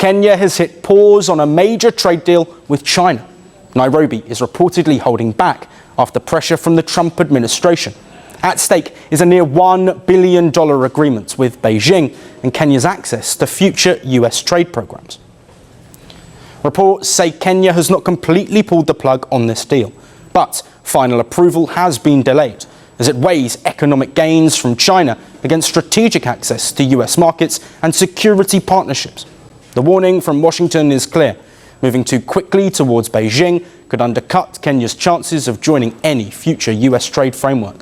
Kenya has hit pause on a major trade deal with China. Nairobi is reportedly holding back after pressure from the Trump administration. At stake is a near $1 billion agreement with Beijing and Kenya's access to future US trade programs. Reports say Kenya has not completely pulled the plug on this deal, but final approval has been delayed as it weighs economic gains from China against strategic access to US markets and security partnerships. The warning from Washington is clear. Moving too quickly towards Beijing could undercut Kenya's chances of joining any future US trade framework.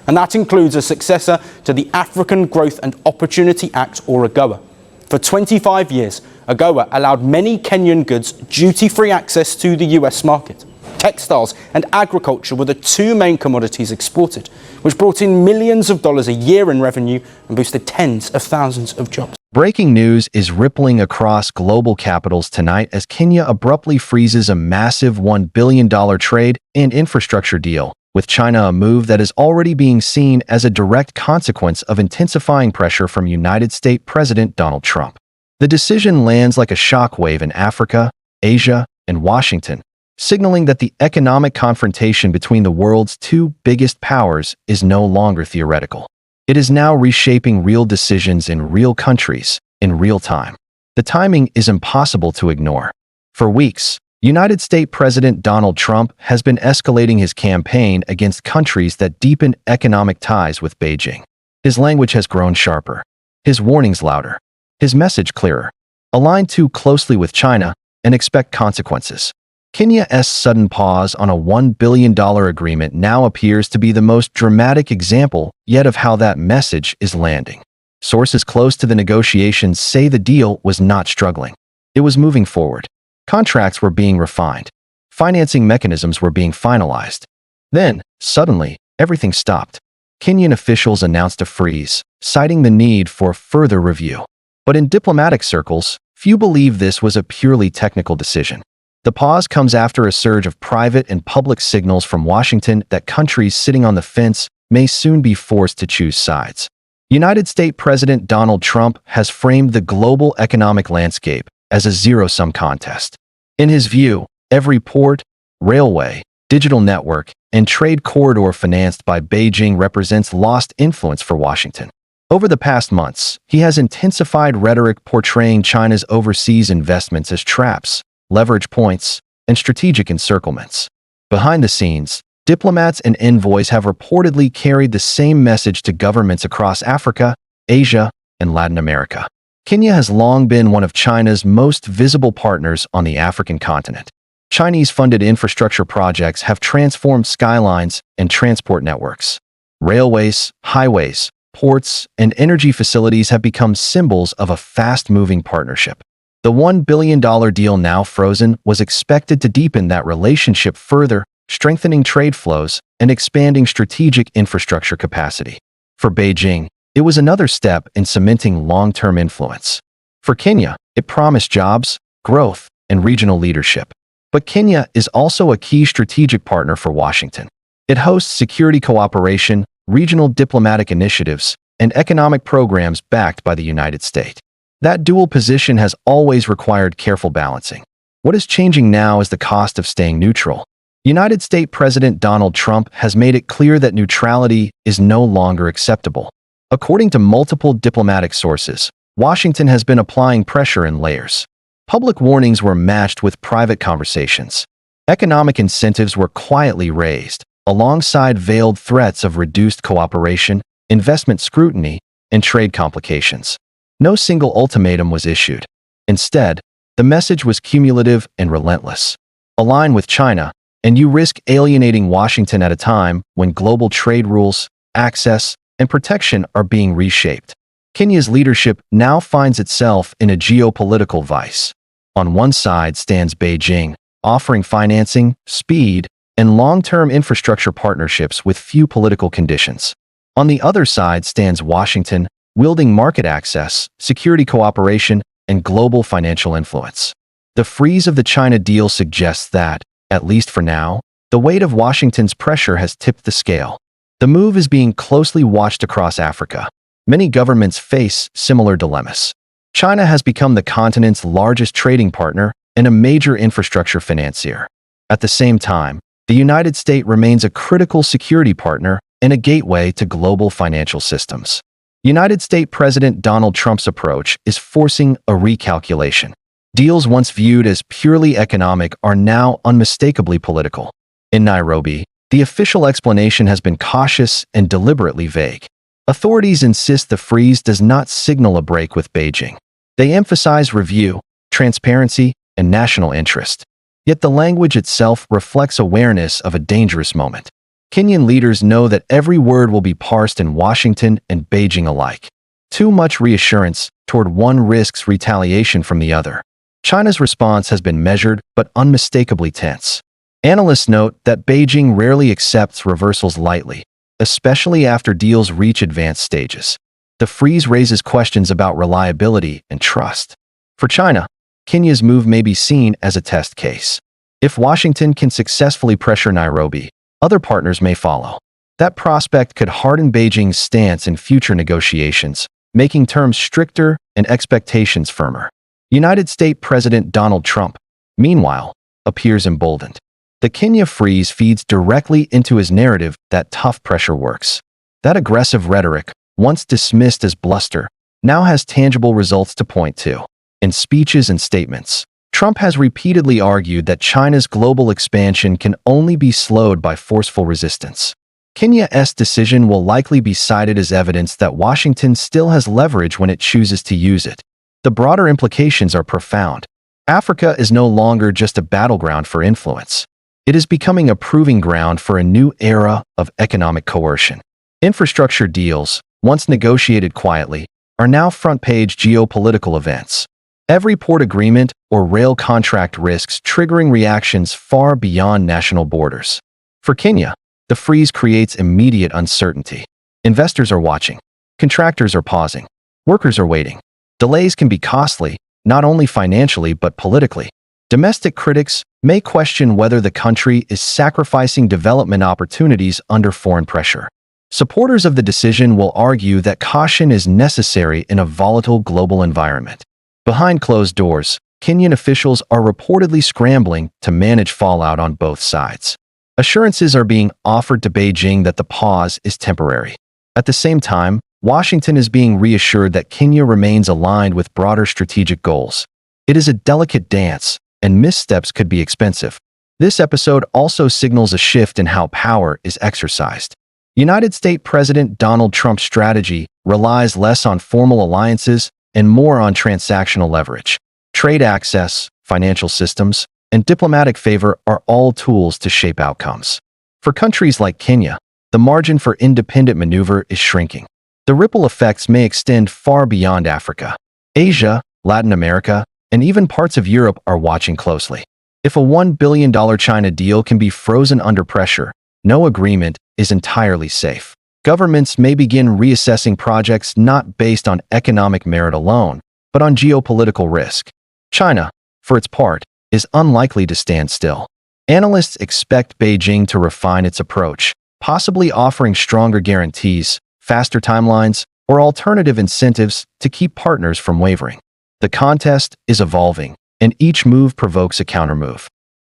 And that includes a successor to the African Growth and Opportunity Act, or AGOA. For 25 years, AGOA allowed many Kenyan goods duty-free access to the US market. Textiles and agriculture were the two main commodities exported, which brought in millions of dollars a year in revenue and boosted tens of thousands of jobs. Breaking news is rippling across global capitals tonight as Kenya abruptly freezes a massive $1 billion trade and infrastructure deal with China, a move that is already being seen as a direct consequence of intensifying pressure from United States President Donald Trump. The decision lands like a shockwave in Africa, Asia, and Washington, signaling that the economic confrontation between the world's two biggest powers is no longer theoretical. It is now reshaping real decisions in real countries, in real time. The timing is impossible to ignore. For weeks, United States President Donald Trump has been escalating his campaign against countries that deepen economic ties with Beijing. His language has grown sharper, his warnings louder, his message clearer. Align too closely with China and expect consequences. Kenya's sudden pause on a $1 billion agreement now appears to be the most dramatic example yet of how that message is landing. Sources close to the negotiations say the deal was not struggling. It was moving forward. Contracts were being refined. Financing mechanisms were being finalized. Then, suddenly, everything stopped. Kenyan officials announced a freeze, citing the need for further review. But in diplomatic circles, few believe this was a purely technical decision. The pause comes after a surge of private and public signals from Washington that countries sitting on the fence may soon be forced to choose sides. United States President Donald Trump has framed the global economic landscape as a zero-sum contest. In his view, every port, railway, digital network, and trade corridor financed by Beijing represents lost influence for Washington. Over the past months, he has intensified rhetoric portraying China's overseas investments as traps, leverage points, and strategic encirclements. Behind the scenes, diplomats and envoys have reportedly carried the same message to governments across Africa, Asia, and Latin America. Kenya has long been one of China's most visible partners on the African continent. Chinese-funded infrastructure projects have transformed skylines and transport networks. Railways, highways, ports, and energy facilities have become symbols of a fast-moving partnership. The $1 billion deal now frozen was expected to deepen that relationship further, strengthening trade flows and expanding strategic infrastructure capacity. For Beijing, it was another step in cementing long-term influence. For Kenya, it promised jobs, growth, and regional leadership. But Kenya is also a key strategic partner for Washington. It hosts security cooperation, regional diplomatic initiatives, and economic programs backed by the United States. That dual position has always required careful balancing. What is changing now is the cost of staying neutral. United States President Donald Trump has made it clear that neutrality is no longer acceptable. According to multiple diplomatic sources, Washington has been applying pressure in layers. Public warnings were matched with private conversations. Economic incentives were quietly raised, alongside veiled threats of reduced cooperation, investment scrutiny, and trade complications. No single ultimatum was issued. Instead, the message was cumulative and relentless. Align with China, and you risk alienating Washington at a time when global trade rules, access, and protection are being reshaped. Kenya's leadership now finds itself in a geopolitical vice. On one side stands Beijing, offering financing, speed, and long-term infrastructure partnerships with few political conditions. On the other side stands Washington, wielding market access, security cooperation, and global financial influence. The freeze of the China deal suggests that, at least for now, the weight of Washington's pressure has tipped the scale. The move is being closely watched across Africa. Many governments face similar dilemmas. China has become the continent's largest trading partner and a major infrastructure financier. At the same time, the United States remains a critical security partner and a gateway to global financial systems. United States President Donald Trump's approach is forcing a recalculation. Deals once viewed as purely economic are now unmistakably political. In Nairobi, the official explanation has been cautious and deliberately vague. Authorities insist the freeze does not signal a break with Beijing. They emphasize review, transparency, and national interest. Yet the language itself reflects awareness of a dangerous moment. Kenyan leaders know that every word will be parsed in Washington and Beijing alike. Too much reassurance toward one risks retaliation from the other. China's response has been measured but unmistakably tense. Analysts note that Beijing rarely accepts reversals lightly, especially after deals reach advanced stages. The freeze raises questions about reliability and trust. For China, Kenya's move may be seen as a test case. If Washington can successfully pressure Nairobi, other partners may follow. That prospect could harden Beijing's stance in future negotiations, making terms stricter and expectations firmer. United States President Donald Trump, meanwhile, appears emboldened. The Kenya freeze feeds directly into his narrative that tough pressure works. That aggressive rhetoric, once dismissed as bluster, now has tangible results to point to. In speeches and statements, Trump has repeatedly argued that China's global expansion can only be slowed by forceful resistance. Kenya's decision will likely be cited as evidence that Washington still has leverage when it chooses to use it. The broader implications are profound. Africa is no longer just a battleground for influence. It is becoming a proving ground for a new era of economic coercion. Infrastructure deals, once negotiated quietly, are now front-page geopolitical events. Every port agreement or rail contract risks triggering reactions far beyond national borders. For Kenya, the freeze creates immediate uncertainty. Investors are watching. Contractors are pausing. Workers are waiting. Delays can be costly, not only financially but politically. Domestic critics may question whether the country is sacrificing development opportunities under foreign pressure. Supporters of the decision will argue that caution is necessary in a volatile global environment. Behind closed doors, Kenyan officials are reportedly scrambling to manage fallout on both sides. Assurances are being offered to Beijing that the pause is temporary. At the same time, Washington is being reassured that Kenya remains aligned with broader strategic goals. It is a delicate dance, and missteps could be expensive. This episode also signals a shift in how power is exercised. United States President Donald Trump's strategy relies less on formal alliances and more on transactional leverage. Trade access, financial systems, and diplomatic favor are all tools to shape outcomes. For countries like Kenya, the margin for independent maneuver is shrinking. The ripple effects may extend far beyond Africa. Asia, Latin America, and even parts of Europe are watching closely. If a $1 billion China deal can be frozen under pressure, no agreement is entirely safe. Governments may begin reassessing projects not based on economic merit alone, but on geopolitical risk. China, for its part, is unlikely to stand still. Analysts expect Beijing to refine its approach, possibly offering stronger guarantees, faster timelines, or alternative incentives to keep partners from wavering. The contest is evolving, and each move provokes a countermove.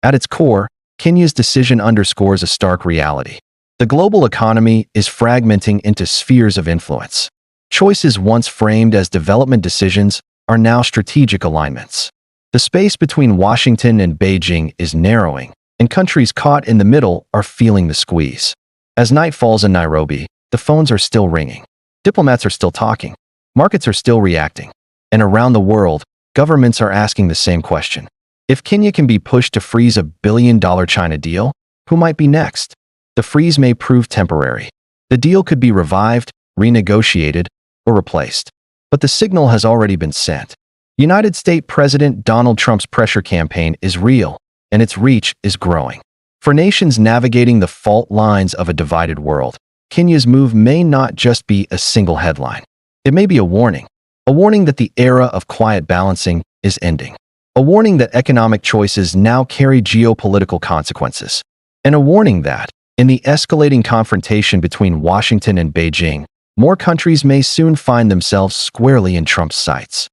At its core, Kenya's decision underscores a stark reality. The global economy is fragmenting into spheres of influence. Choices once framed as development decisions are now strategic alignments. The space between Washington and Beijing is narrowing, and countries caught in the middle are feeling the squeeze. As night falls in Nairobi, the phones are still ringing. Diplomats are still talking. Markets are still reacting. And around the world, governments are asking the same question. If Kenya can be pushed to freeze a $1 billion China deal, who might be next? The freeze may prove temporary. The deal could be revived, renegotiated, or replaced. But the signal has already been sent. United States President Donald Trump's pressure campaign is real, and its reach is growing. For nations navigating the fault lines of a divided world, Kenya's move may not just be a single headline. It may be a warning that the era of quiet balancing is ending, a warning that economic choices now carry geopolitical consequences, and a warning that, in the escalating confrontation between Washington and Beijing, more countries may soon find themselves squarely in Trump's sights.